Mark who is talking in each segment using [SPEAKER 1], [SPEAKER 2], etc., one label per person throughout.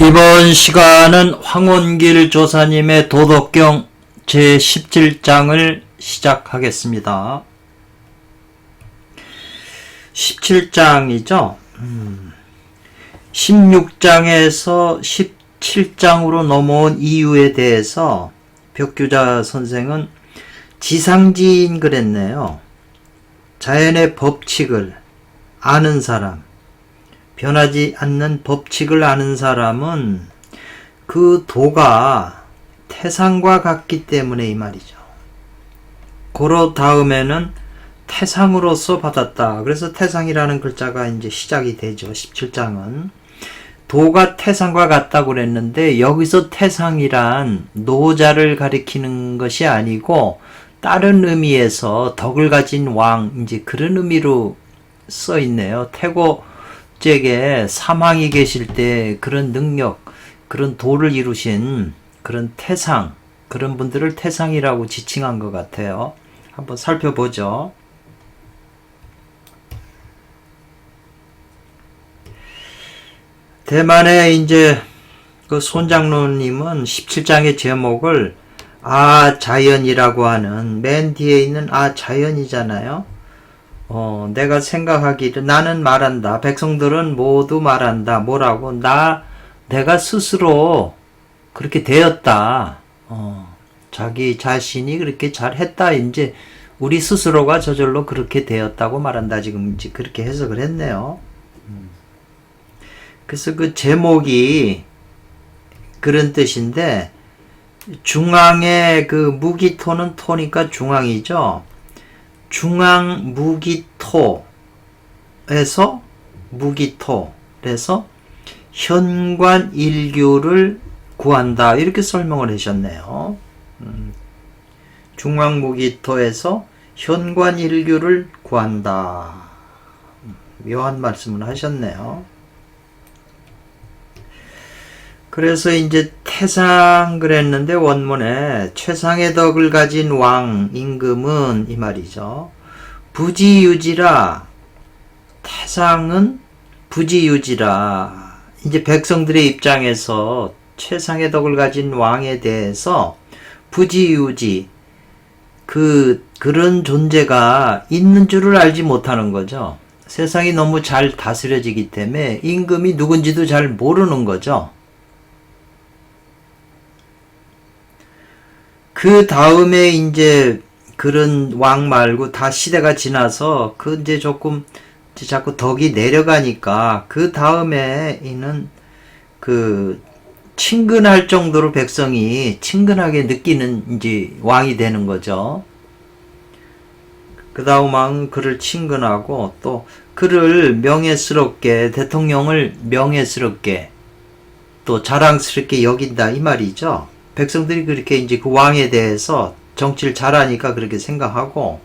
[SPEAKER 1] 이번 시간은 황원길 조사님의 도덕경 제17장을 시작하겠습니다. 17장이죠. 16장에서 17장으로 넘어온 이유에 대해서 벽규자 선생은 지상지인 그랬네요. 자연의 법칙을 아는 사람, 변하지 않는 법칙을 아는 사람은 그 도가 태상과 같기 때문에 이 말이죠. 고로 다음에는 태상으로서 받았다. 그래서 태상이라는 글자가 이제 시작이 되죠. 17장은. 도가 태상과 같다고 그랬는데 여기서 태상이란 노자를 가리키는 것이 아니고 다른 의미에서 덕을 가진 왕, 이제 그런 의미로 써 있네요. 태고잭에 사망이 계실 때 그런 능력, 그런 도를 이루신 그런 태상, 그런 분들을 태상이라고 지칭한 것 같아요. 한번 살펴보죠. 대만의 이제 그 손장로님은 17장의 제목을 자연이라고 하는, 맨 뒤에 있는 자연이잖아요. 내가 생각하기를 나는 말한다. 백성들은 모두 말한다. 뭐라고? 내가 스스로 그렇게 되었다. 자기 자신이 그렇게 잘했다. 이제 우리 스스로가 저절로 그렇게 되었다고 말한다. 지금 이제 그렇게 해석을 했네요. 그래서 그 제목이 그런 뜻인데, 중앙의 그 무기토는 토니까 중앙이죠. 중앙 무기토에서 무기토에서 현관 일규를 구한다. 이렇게 설명을 하셨네요. 중앙 무기토에서 현관 일규를 구한다. 묘한 말씀을 하셨네요. 그래서 이제 태상 그랬는데 원문에 최상의 덕을 가진 왕 임금은 이 말이죠. 부지유지라, 태상은 부지유지라. 이제 백성들의 입장에서 최상의 덕을 가진 왕에 대해서 부지유지, 그런 존재가 있는 줄을 알지 못하는 거죠. 세상이 너무 잘 다스려지기 때문에 임금이 누군지도 잘 모르는 거죠. 그 다음에 이제 그런 왕 말고 다 시대가 지나서 이제 조금 자꾸 덕이 내려가니까 그 다음에 있는 친근할 정도로 백성이 친근하게 느끼는 이제 왕이 되는 거죠. 그 다음 왕은 그를 친근하고 또 그를 명예스럽게, 대통령을 명예스럽게 또 자랑스럽게 여긴다. 이 말이죠. 백성들이 그렇게 이제 그 왕에 대해서 정치를 잘하니까 그렇게 생각하고,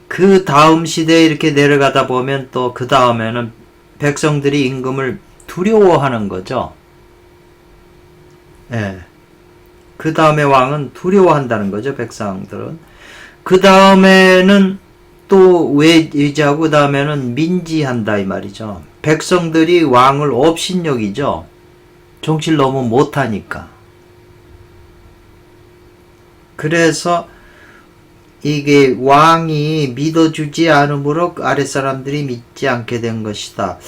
[SPEAKER 1] 그 다음 시대에 이렇게 내려가다 보면 또 그 다음에는 백성들이 임금을 두려워하는 거죠. 예. 그 다음에 왕은 두려워한다는 거죠, 백성들은. 그 다음에는 또 의지하고, 그 다음에는 민지한다. 이 말이죠. 백성들이 왕을 업신여기죠. 정치를 너무 못하니까. 그래서 이게 왕이 믿어주지 않으므로 아랫사람들이 믿지 않게 된 것이다.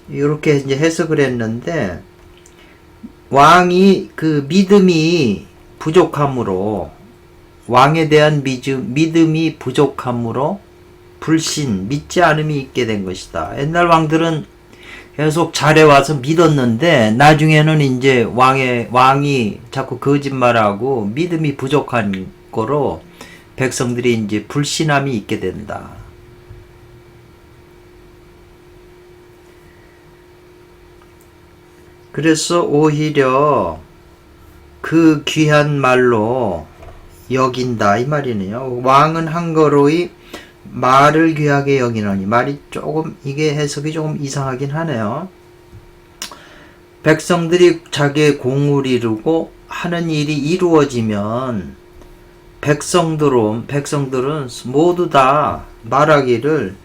[SPEAKER 1] 이렇게 이제 해석을 했는데, 왕이 그 믿음이 부족함으로, 왕에 대한 믿음이 부족함으로 불신, 믿지 않음이 있게 된 것이다. 옛날 왕들은 계속 잘해와서 믿었는데 나중에는 이제 왕이 자꾸 거짓말하고 믿음이 부족한 거로 백성들이 이제 불신함이 있게 된다. 그래서 오히려 그 귀한 말로 여긴다. 이 말이네요. 왕은 한거로이 말을 귀하게 여기노니. 말이 조금, 이게 해석이 조금 이상하긴 하네요. 백성들이 자기의 공을 이루고 하는 일이 이루어지면 백성들은 모두 다 말하기를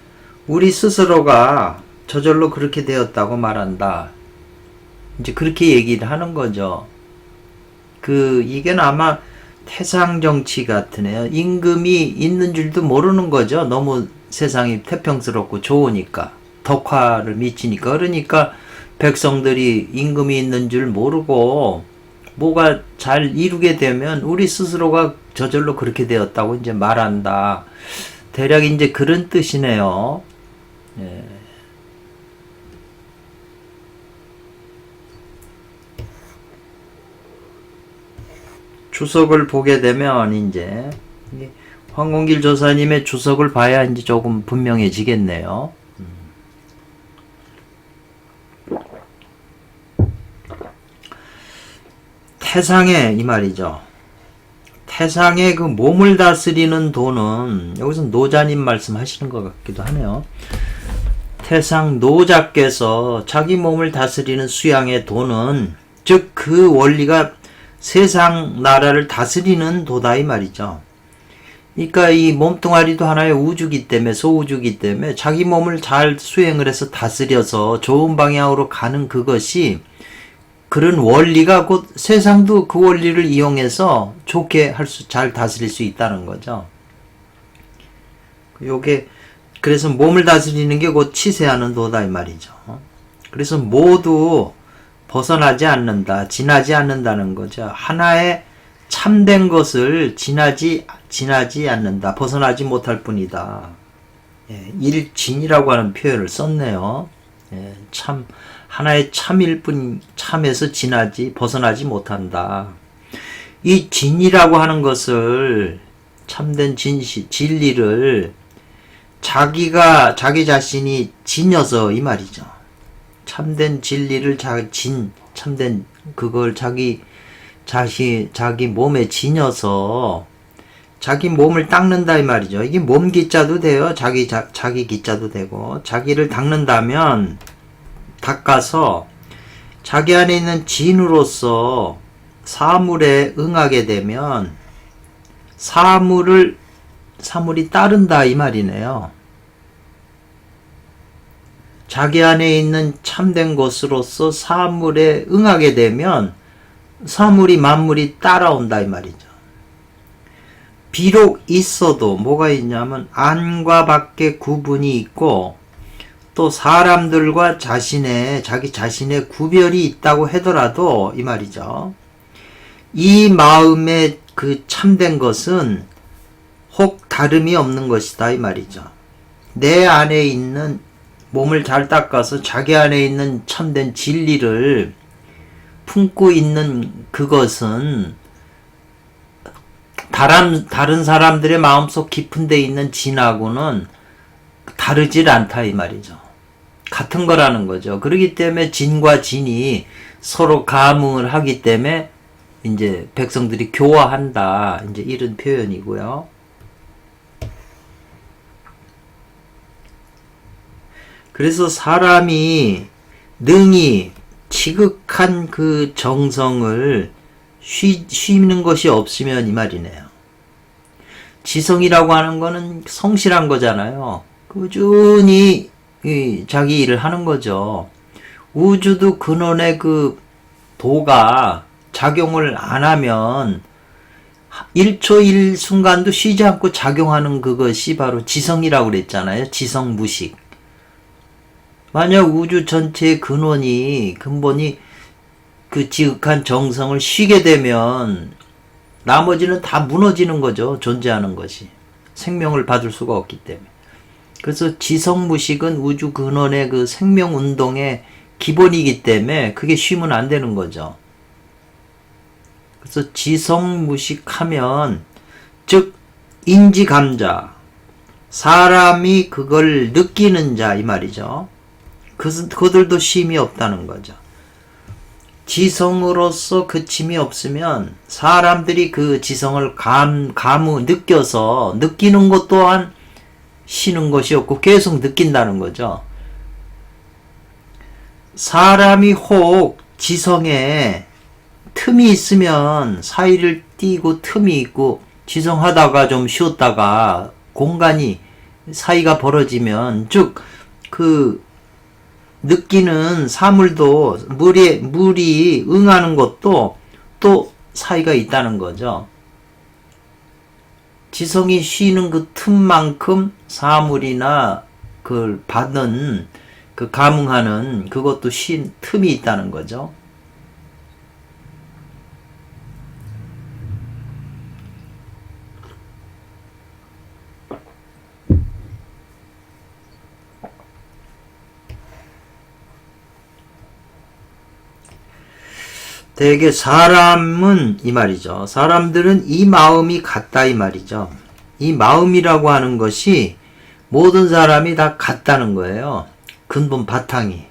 [SPEAKER 1] 우리 스스로가 저절로 그렇게 되었다고 말한다. 이제 그렇게 얘기를 하는 거죠. 이게 아마 태상 정치 같으네요. 임금이 있는 줄도 모르는 거죠. 너무 세상이 태평스럽고 좋으니까. 덕화를 미치니까. 그러니까 백성들이 임금이 있는 줄 모르고 뭐가 잘 이루게 되면 우리 스스로가 저절로 그렇게 되었다고 이제 말한다. 대략 이제 그런 뜻이네요. 예. 주석을 보게 되면 이제 황공길 조사님의 주석을 봐야 이제 조금 분명해지겠네요. 태상에 이 말이죠. 태상의 그 몸을 다스리는 도는 여기서 노자님 말씀하시는 것 같기도 하네요. 태상 노자께서 자기 몸을 다스리는 수양의 도는 즉 그 원리가 세상 나라를 다스리는 도다 이 말이죠. 그러니까 이 몸뚱아리도 하나의 우주기 때문에 소우주기 때문에 자기 몸을 잘 수행을 해서 다스려서 좋은 방향으로 가는 그것이 그런 원리가 곧 세상도 그 원리를 이용해서 좋게 잘 다스릴 수 있다는 거죠. 요게 그래서 몸을 다스리는 게 곧 치세하는 도다 이 말이죠. 그래서 모두 벗어나지 않는다, 지나지 않는다는 거죠. 하나의 참된 것을 지나지 않는다, 벗어나지 못할 뿐이다. 예, 일진이라고 하는 표현을 썼네요. 예, 하나의 참일 뿐, 참에서 벗어나지 못한다. 이 진이라고 하는 것을, 참된 진리를 자기 자신이 지녀서 이 말이죠. 참된 진리를 참된 그걸 자기 몸에 지녀서 자기 몸을 닦는다 이 말이죠. 이게 몸 기자도 돼요. 자기 기자도 되고 자기를 닦는다면 닦아서 자기 안에 있는 진으로서 사물에 응하게 되면 사물이 따른다 이 말이네요. 자기 안에 있는 참된 것으로서 사물에 응하게 되면 만물이 따라온다 이 말이죠. 비록 있어도 뭐가 있냐면 안과 밖의 구분이 있고 또 사람들과 자기 자신의 구별이 있다고 하더라도 이 말이죠. 이 마음의 그 참된 것은 혹 다름이 없는 것이다 이 말이죠. 내 안에 있는 몸을 잘 닦아서 자기 안에 있는 참된 진리를 품고 있는 그것은 다른 사람들의 마음속 깊은 데 있는 진하고는 다르질 않다 이 말이죠. 같은 거라는 거죠. 그렇기 때문에 진과 진이 서로 감응을 하기 때문에 이제 백성들이 교화한다. 이제 이런 표현이고요. 그래서 사람이 능히 지극한 그 정성을 쉬는 것이 없으면 이 말이네요. 지성이라고 하는 거는 성실한 거잖아요. 꾸준히 자기 일을 하는 거죠. 우주도 근원의 그 도가 작용을 안 하면 1초 1순간도 쉬지 않고 작용하는 그것이 바로 지성이라고 그랬잖아요. 지성무식. 만약 우주 전체의 근본이 그 지극한 정성을 쉬게 되면 나머지는 다 무너지는 거죠. 존재하는 것이. 생명을 받을 수가 없기 때문에. 그래서 지성무식은 우주 근원의 그 생명운동의 기본이기 때문에 그게 쉬면 안 되는 거죠. 그래서 지성무식하면 즉 인지감자, 사람이 그걸 느끼는 자 이 말이죠. 그들도 쉼이 없다는 거죠. 지성으로서 그침이 없으면 사람들이 그 지성을 느껴서 느끼는 것 또한 쉬는 것이 없고 계속 느낀다는 거죠. 사람이 혹 지성에 틈이 있으면 사이를 띄고 틈이 있고 지성하다가 좀 쉬었다가 공간이 사이가 벌어지면 즉 그 느끼는 사물도 물이 응하는 것도 또 사이가 있다는 거죠. 지성이 쉬는 그 틈만큼 사물이나 그걸 받는 그 감응하는 그것도 쉰 틈이 있다는 거죠. 대개 사람은 이 말이죠. 사람들은 이 마음이 같다 이 말이죠. 이 마음이라고 하는 것이 모든 사람이 다 같다는 거예요. 근본 바탕이.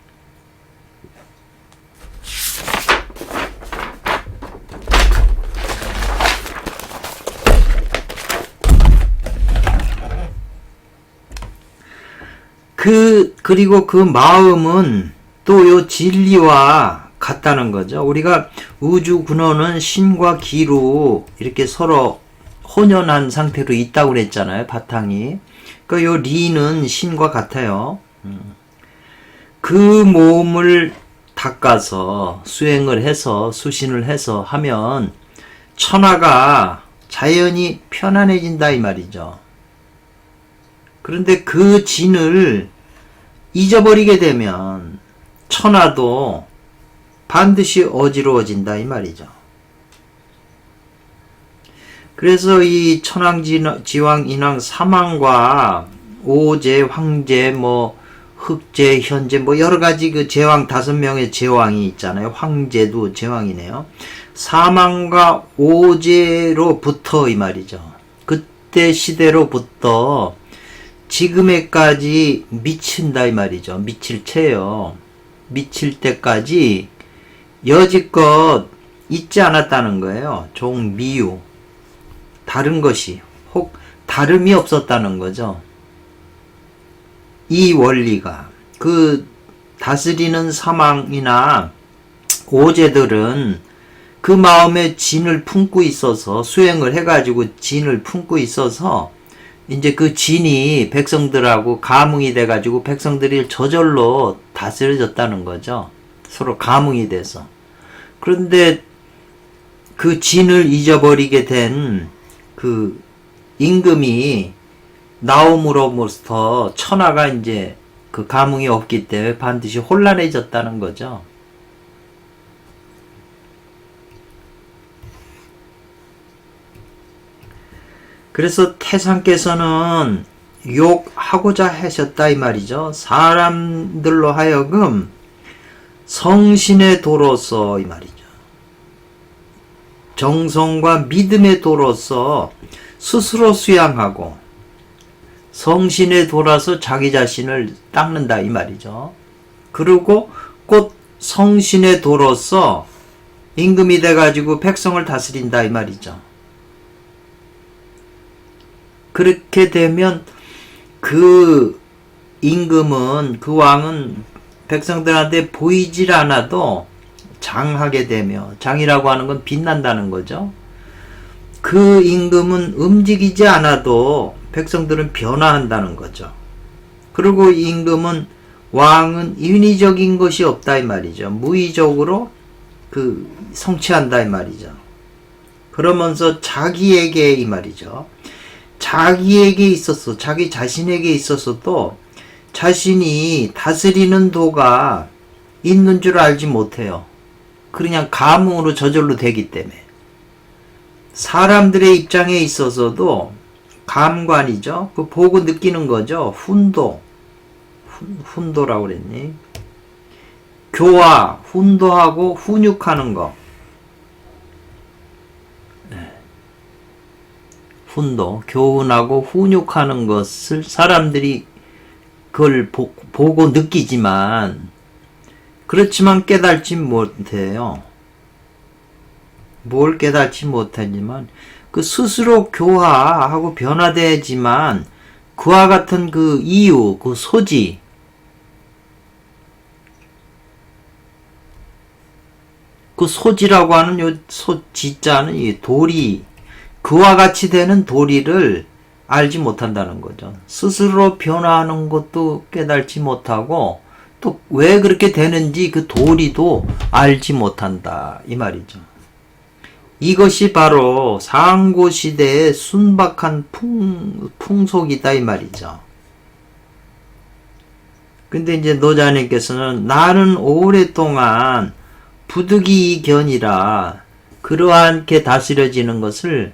[SPEAKER 1] 그리고 그 마음은 또 요 진리와 같다는 거죠. 우리가 우주 근원은 신과 기로 이렇게 서로 혼연한 상태로 있다고 그랬잖아요. 바탕이. 그러니까 요 리는 신과 같아요. 그 몸을 닦아서 수행을 해서 수신을 해서 하면 천하가 자연히 편안해진다 이 말이죠. 그런데 그 진을 잊어버리게 되면 천하도 반드시 어지러워진다 이 말이죠. 그래서 이 천왕지왕 인왕 사망과 오제, 황제, 흑제, 현제 여러가지 그 제왕 5명의 제왕이 있잖아요. 황제도 제왕이네요. 사망과 오제로부터 이 말이죠. 그때 시대로부터 지금에까지 미친다 이 말이죠. 미칠 채요. 미칠 때까지 여지껏 있지 않았다는 거예요. 종미유. 다른 것이 혹 다름이 없었다는 거죠. 이 원리가 그 다스리는 사망이나 오제들은 그 마음에 진을 품고 있어서 수행을 해가지고 진을 품고 있어서 이제 그 진이 백성들하고 감응이 돼가지고 백성들이 저절로 다스려졌다는 거죠. 서로 감응이 돼서. 그런데 그 진을 잊어버리게 된 그 임금이 나옴으로부터 천하가 이제 그 감흥이 없기 때문에 반드시 혼란해졌다는 거죠. 그래서 태상께서는 욕하고자 하셨다 이 말이죠. 사람들로 하여금 성신의 도로서 이 말이죠. 정성과 믿음의 도로서 스스로 수양하고 성신에 돌아서 자기 자신을 닦는다 이 말이죠. 그리고 곧 성신의 도로서 임금이 돼가지고 백성을 다스린다 이 말이죠. 그렇게 되면 그 임금은 그 왕은 백성들한테 보이질 않아도 장하게 되며, 장이라고 하는 건 빛난다는 거죠. 그 임금은 움직이지 않아도 백성들은 변화한다는 거죠. 그리고 임금은 왕은 인위적인 것이 없다 이 말이죠. 무의적으로 그 성취한다 이 말이죠. 그러면서 자기에게 이 말이죠. 자기에게 있어서 자기 자신에게 있어서도 자신이 다스리는 도가 있는 줄 알지 못해요. 그냥 감흥으로 저절로 되기 때문에. 사람들의 입장에 있어서도 감관이죠. 그 보고 느끼는 거죠. 훈도라고 그랬니? 교화, 훈도하고 훈육하는 거. 훈도, 교훈하고 훈육하는 것을 사람들이 그걸 보고 느끼지만, 그렇지만 깨달지 못해요. 뭘 깨달지 못하지만 그 스스로 교화하고 변화되지만 그와 같은 그 이유, 그 소지, 그 소지라고 하는 요 지자는 이 도리, 그와 같이 되는 도리를 알지 못한다는 거죠. 스스로 변화하는 것도 깨달지 못하고 또 왜 그렇게 되는지 그 도리도 알지 못한다 이 말이죠. 이것이 바로 상고시대의 순박한 풍속이다 이 말이죠. 근데 이제 노자님께서는 나는 오랫동안 부득이견이라 그러한게 다스려지는 것을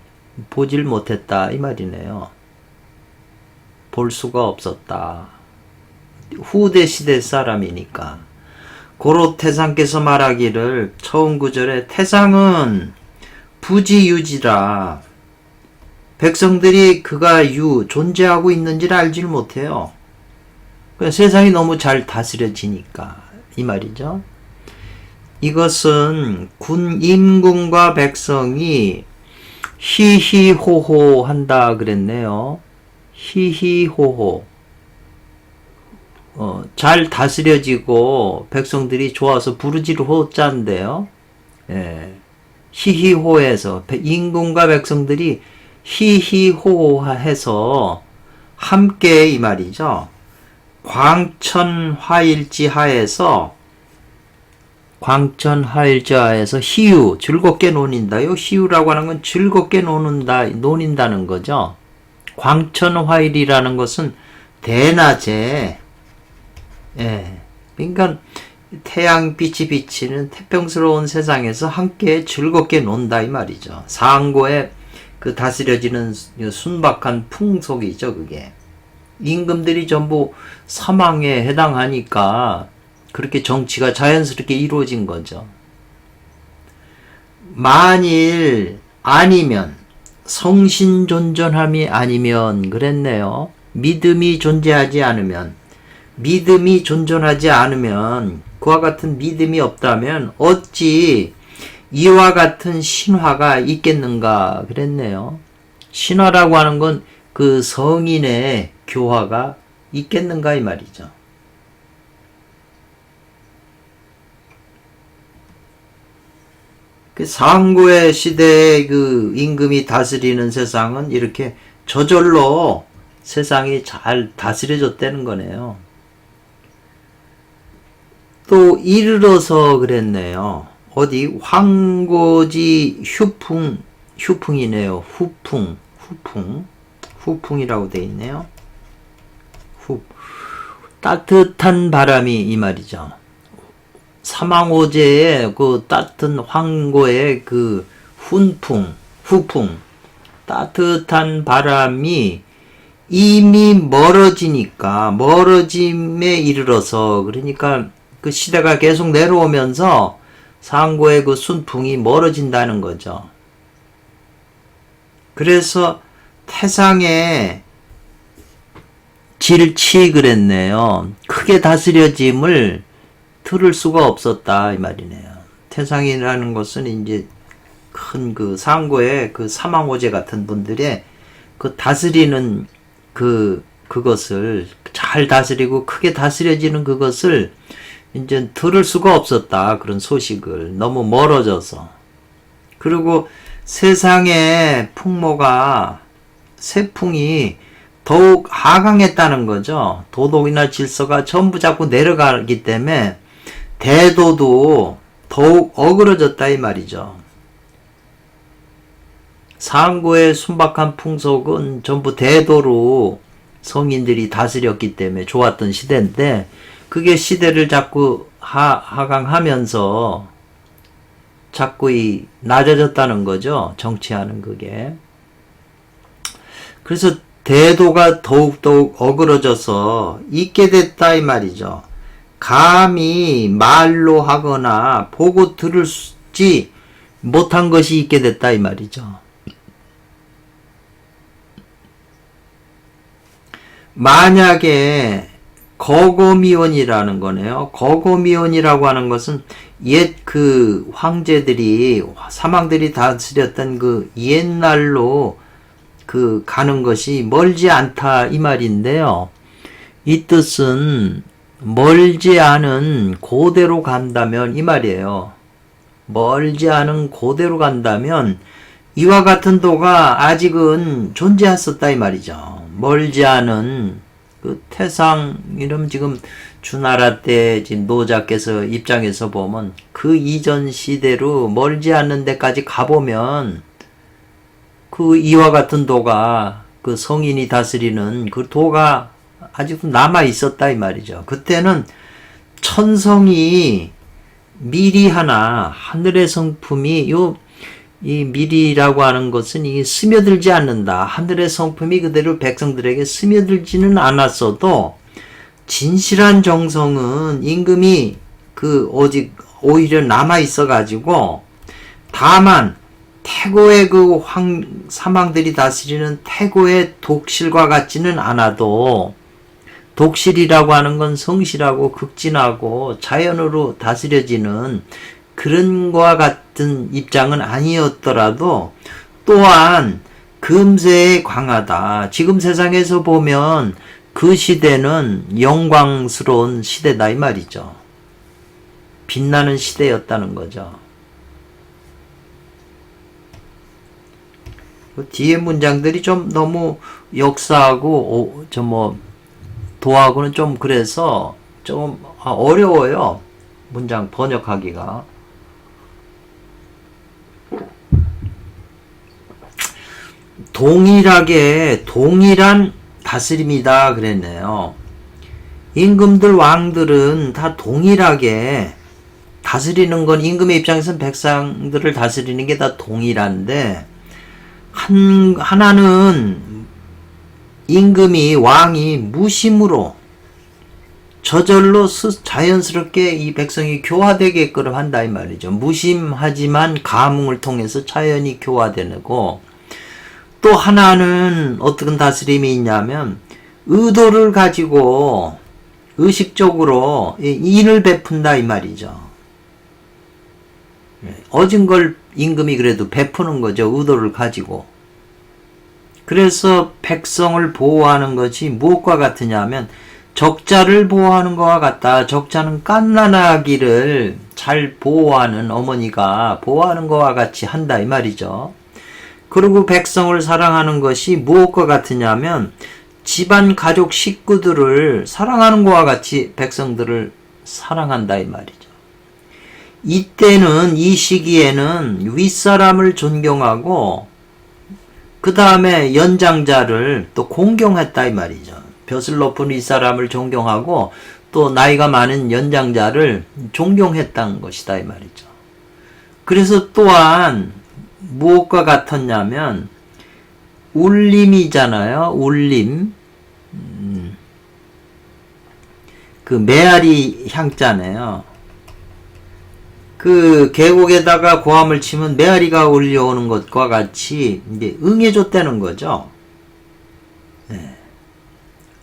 [SPEAKER 1] 보질 못했다 이 말이네요. 볼 수가 없었다. 후대 시대 사람이니까. 고로 태상께서 말하기를 처음 구절에 태상은 부지유지라 백성들이 그가 존재하고 있는지를 알지를 못해요. 세상이 너무 잘 다스려지니까 이 말이죠. 이것은 임금과 백성이 히히호호 한다 그랬네요. 히히호호. 잘 다스려지고 백성들이 좋아서 부르지를 호자인데요. 예. 히히호해서 임금과 백성들이 히히호호해서 함께 이 말이죠. 광천화일지하에서 희유 즐겁게 논인다요. 희유라고 하는 건 즐겁게 논인다는 거죠. 광천화일이라는 것은 대낮에 그러니까 태양빛이 비치는 태평스러운 세상에서 함께 즐겁게 논다 이 말이죠. 상고에 그 다스려지는 순박한 풍속이죠. 그게 임금들이 전부 사망에 해당하니까 그렇게 정치가 자연스럽게 이루어진 거죠. 만일 아니면 성신존전함이 아니면 그랬네요. 믿음이 존재하지 않으면 그와 같은 믿음이 없다면 어찌 이와 같은 신화가 있겠는가 그랬네요. 신화라고 하는 건 그 성인의 교화가 있겠는가 이 말이죠. 그 상고의 시대의 그 임금이 다스리는 세상은 이렇게 저절로 세상이 잘 다스려졌다는 거네요. 또 이르러서 그랬네요. 어디 황고지 휴풍이네요. 후풍이라고 돼 있네요. 따뜻한 바람이 이 말이죠. 사망오제의 그 따뜻한 황고의 그 후풍, 따뜻한 바람이 이미 멀어짐에 이르러서 그러니까 그 시대가 계속 내려오면서 상고의 그 순풍이 멀어진다는 거죠. 그래서 태상의 질치 그랬네요. 크게 다스려짐을 들을 수가 없었다 이 말이네요. 태상이라는 것은 이제 큰 그 상고의 그 사망오제 같은 분들의 그 다스리는 그것을 잘 다스리고 크게 다스려지는 그것을 이제 들을 수가 없었다. 그런 소식을 너무 멀어져서. 그리고 세상의 세풍이 더욱 하강했다는 거죠. 도덕이나 질서가 전부 자꾸 내려가기 때문에 대도도 더욱 어그러졌다 이 말이죠. 상고의 순박한 풍속은 전부 대도로 성인들이 다스렸기 때문에 좋았던 시대인데 그게 시대를 자꾸 하강하면서 자꾸 낮아졌다는 거죠. 정치하는 그게. 그래서 대도가 더욱더욱 어그러져서 있게 됐다 이 말이죠. 감히 말로 하거나 보고 들을지 못한 것이 있게 됐다 이 말이죠. 만약에 거거미원이라는 거네요. 거거미원이라고 하는 것은 옛 그 황제들이 사망들이 다스렸던 그 옛날로 그 가는 것이 멀지 않다 이 말인데요. 이 뜻은 멀지 않은 고대로 간다면 이 말이에요. 멀지 않은 고대로 간다면 이와 같은 도가 아직은 존재했었다 이 말이죠. 멀지 않은 그 태상 이름 지금 주나라 때 노자께서 입장에서 보면 그 이전 시대로 멀지 않는 데까지 가보면 그 이와 같은 도가 그 성인이 다스리는 그 도가 아직도 남아 있었다 이 말이죠. 그때는 천성이 미리 하나 하늘의 성품이 이 미리라고 하는 것은 이 스며들지 않는다. 하늘의 성품이 그대로 백성들에게 스며들지는 않았어도 진실한 정성은 임금이 오직 오히려 남아 있어 가지고 다만 태고의 사망들이 다스리는 태고의 독실과 같지는 않아도 독실이라고 하는 건 성실하고 극진하고 자연으로 다스려지는 그런 것과 같은 입장은 아니었더라도 또한 금세에 강하다. 지금 세상에서 보면 그 시대는 영광스러운 시대다 이 말이죠. 빛나는 시대였다는 거죠. 뒤에 문장들이 좀 너무 역사하고 도하고는 좀 그래서 좀 어려워요. 문장 번역하기가. 동일한 다스림이다 그랬네요. 임금들 왕들은 다 동일하게 다스리는 건 임금의 입장에서는 백성들을 다스리는 게 다 동일한데 하나는 임금이 왕이 무심으로 저절로 자연스럽게 이 백성이 교화되게끔 한다 이 말이죠. 무심하지만 감흥을 통해서 자연히 교화되고 또 하나는 어떤 다스림이 있냐면 의도를 가지고 의식적으로 인을 베푼다 이 말이죠. 얻은 걸 임금이 그래도 베푸는 거죠. 의도를 가지고. 그래서 백성을 보호하는 것이 무엇과 같으냐면 적자를 보호하는 것과 같다. 적자는 갓난아기를 잘 보호하는 어머니가 보호하는 것과 같이 한다 이 말이죠. 그리고 백성을 사랑하는 것이 무엇과 같으냐면 집안 가족 식구들을 사랑하는 것과 같이 백성들을 사랑한다 이 말이죠. 이때는 이 시기에는 윗사람을 존경하고 그 다음에 연장자를 또 공경했다 이 말이죠. 벼슬 높은 윗사람을 존경하고 또 나이가 많은 연장자를 존경했다는 것이다 이 말이죠. 그래서 또한 무엇과 같았냐면 울림이잖아요. 울림. 그 메아리 향자네요. 그 계곡에다가 고함을 치면 메아리가 울려오는 것과 같이 이제 응해줬다는 거죠. 네.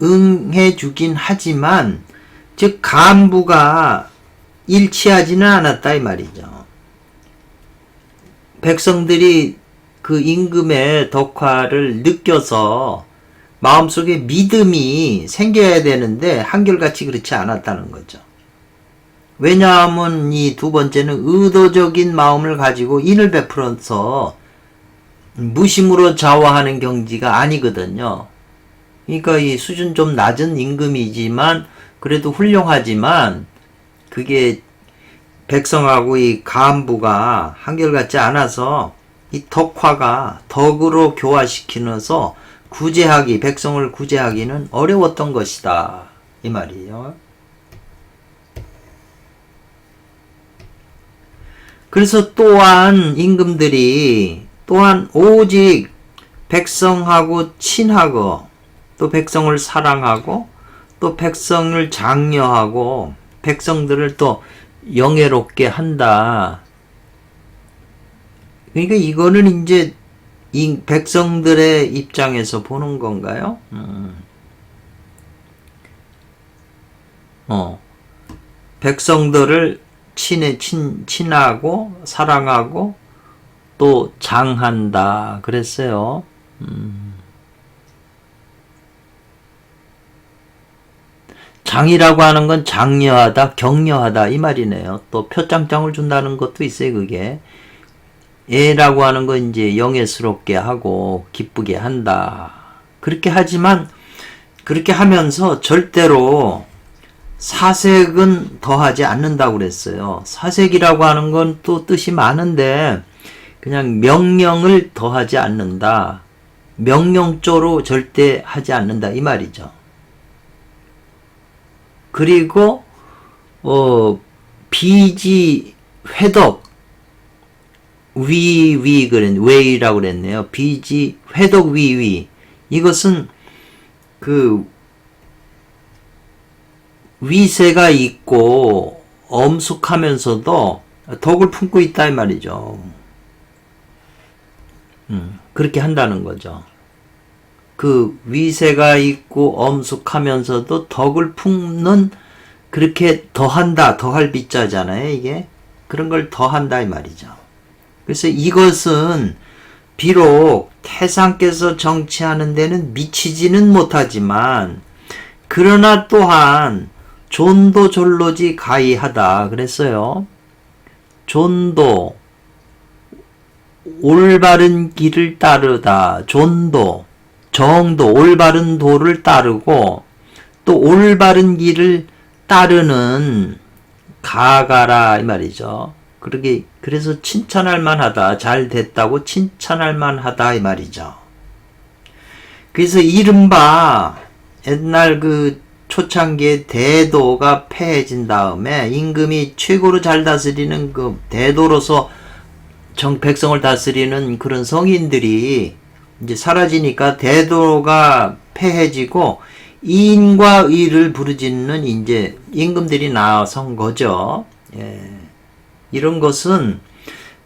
[SPEAKER 1] 응해주긴 하지만 즉 간부가 일치하지는 않았다 이 말이죠. 백성들이 그 임금의 덕화를 느껴서 마음속에 믿음이 생겨야 되는데 한결같이 그렇지 않았다는 거죠. 왜냐하면 이 두 번째는 의도적인 마음을 가지고 인을 베풀어서 무심으로 좌우하는 경지가 아니거든요. 그러니까 이 수준 좀 낮은 임금이지만 그래도 훌륭하지만 그게 백성하고 이 간부가 한결같지 않아서 이 덕화가 덕으로 교화시키면서 백성을 구제하기는 어려웠던 것이다 이 말이에요. 그래서 또한 임금들이 또한 오직 백성하고 친하고 또 백성을 사랑하고 또 백성을 장려하고 백성들을 또 영예롭게 한다. 그러니까 이거는 이제 이 백성들의 입장에서 보는 건가요? 백성들을 친하고 사랑하고 또 장한다 그랬어요. 장이라고 하는 건 장려하다, 격려하다 이 말이네요. 또 표창장을 준다는 것도 있어요. 그게 애라고 하는 건 이제 영예스럽게 하고 기쁘게 한다. 그렇게 하지만 그렇게 하면서 절대로 사색은 더하지 않는다고 그랬어요. 사색이라고 하는 건 또 뜻이 많은데 그냥 명령을 더하지 않는다. 명령조로 절대 하지 않는다 이 말이죠. 그리고 비지 회덕 위위 웨이라고 그랬네요. 비지 회덕 위위 이것은 그 위세가 있고 엄숙하면서도 덕을 품고 있다 이 말이죠. 그렇게 한다는 거죠. 그 위세가 있고 엄숙하면서도 덕을 품는 그렇게 더한다 더할 비자잖아요 이게. 그런 걸 더한다 이 말이죠. 그래서 이것은 비록 태상께서 정치하는 데는 미치지는 못하지만 그러나 또한 존도 졸로지 가이하다 그랬어요. 존도 올바른 길을 따르다. 존도 정도 올바른 도를 따르고 또 올바른 길을 따르는 가가라 이 말이죠. 그래서 칭찬할 만하다. 잘 됐다고 칭찬할 만하다 이 말이죠. 그래서 이른바 옛날 그 초창기에 대도가 폐해진 다음에 임금이 최고로 잘 다스리는 그 대도로서 백성을 다스리는 그런 성인들이 이제 사라지니까 대도가 폐해지고 이인과 의를 부르짖는 이제 임금들이 나선 거죠. 예. 이런 것은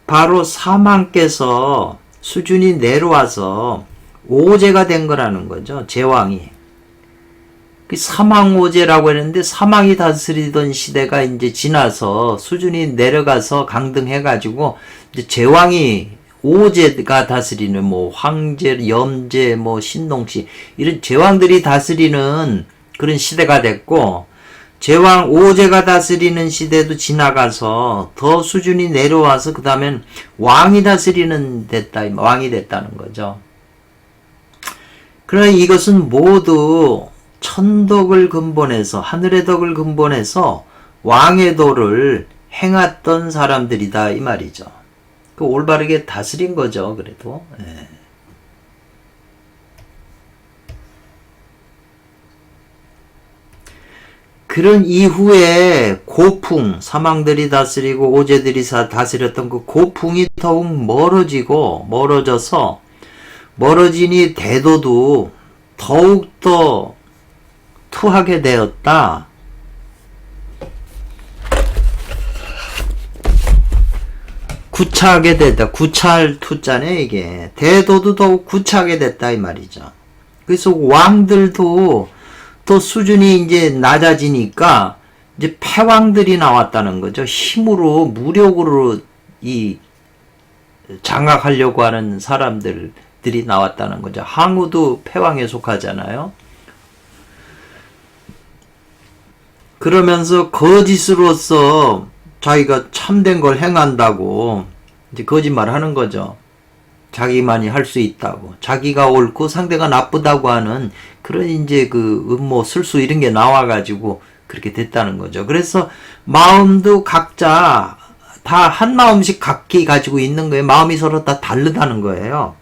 [SPEAKER 1] 바로 사망께서 수준이 내려와서 오제가 된 거라는 거죠. 제왕이. 그 사망오제라고 했는데 사망이 다스리던 시대가 이제 지나서 수준이 내려가서 강등해가지고 이제 제왕이 오제가 다스리는 뭐 황제, 염제, 뭐 신동씨 이런 제왕들이 다스리는 그런 시대가 됐고 제왕 오제가 다스리는 시대도 지나가서 더 수준이 내려와서 그 다음엔 왕이 다스리는 왕이 됐다는 거죠. 그러나 이것은 모두 천덕을 근본해서 하늘의 덕을 근본해서 왕의 도를 행했던 사람들이다 이 말이죠. 그 올바르게 다스린 거죠. 그래도 예. 그런 이후에 고풍 사망들이 다스리고 오제들이 다스렸던 그 고풍이 더욱 멀어져서 멀어지니 대도도 더욱더 투하게 되었다. 구차하게 됐다. 구차할 투자네 이게. 대도도 더욱 구차하게 됐다 이 말이죠. 그래서 왕들도 또 수준이 이제 낮아지니까 이제 패왕들이 나왔다는 거죠. 힘으로 무력으로 이 장악하려고 하는 사람들이 나왔다는 거죠. 항우도 패왕에 속하잖아요. 그러면서 거짓으로서 자기가 참된 걸 행한다고 이제 거짓말 하는 거죠. 자기만이 할 수 있다고. 자기가 옳고 상대가 나쁘다고 하는 그런 이제 그 음모, 술수 이런 게 나와가지고 그렇게 됐다는 거죠. 그래서 마음도 각자 다 한 마음씩 각기 가지고 있는 거예요. 마음이 서로 다 다르다는 거예요.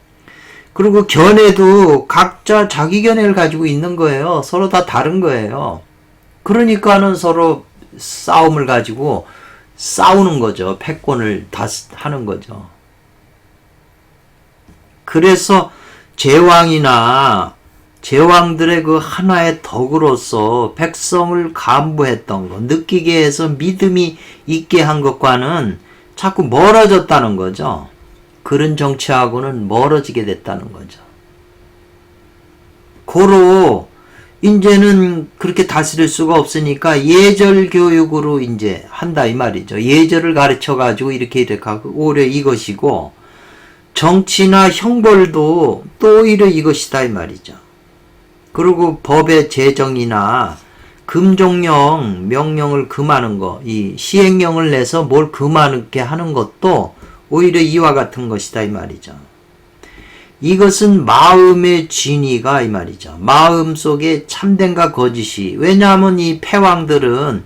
[SPEAKER 1] 그리고 견해도 각자 자기 견해를 가지고 있는 거예요. 서로 다 다른 거예요. 그러니까는 서로 싸움을 가지고 싸우는 거죠. 패권을 다 하는 거죠. 그래서 제왕이나 제왕들의 그 하나의 덕으로서 백성을 간부했던 것, 느끼게 해서 믿음이 있게 한 것과는 자꾸 멀어졌다는 거죠. 그런 정치하고는 멀어지게 됐다는 거죠. 고로 이제는 그렇게 다스릴 수가 없으니까 예절 교육으로 이제 한다 이 말이죠. 예절을 가르쳐 가지고 이렇게 하고 오히려 이것이고 정치나 형벌도 또 오히려 이것이다 이 말이죠. 그리고 법의 제정이나 금종령 명령을 금하는 거, 이 시행령을 내서 뭘 금하게 하는 것도 오히려 이와 같은 것이다 이 말이죠. 이것은 마음의 진위가 이 말이죠. 마음 속에 참된과 거짓이. 왜냐하면 이 패왕들은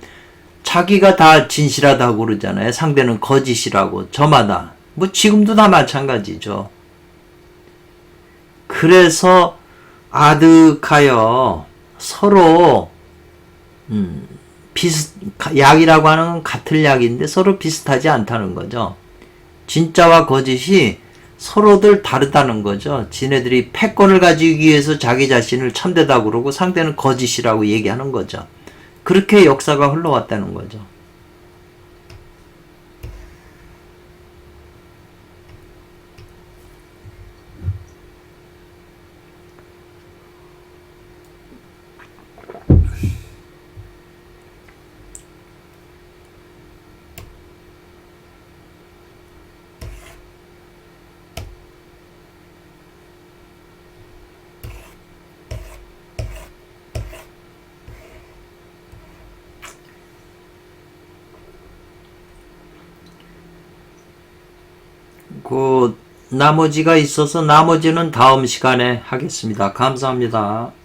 [SPEAKER 1] 자기가 다 진실하다고 그러잖아요. 상대는 거짓이라고. 저마다. 뭐 지금도 다 마찬가지죠. 그래서 아득하여 서로 약이라고 하는 건 같은 약인데 서로 비슷하지 않다는 거죠. 진짜와 거짓이 서로들 다르다는 거죠. 지네들이 패권을 가지기 위해서 자기 자신을 참되다고 그러고 상대는 거짓이라고 얘기하는 거죠. 그렇게 역사가 흘러왔다는 거죠. 그 나머지가 있어서 나머지는 다음 시간에 하겠습니다. 감사합니다.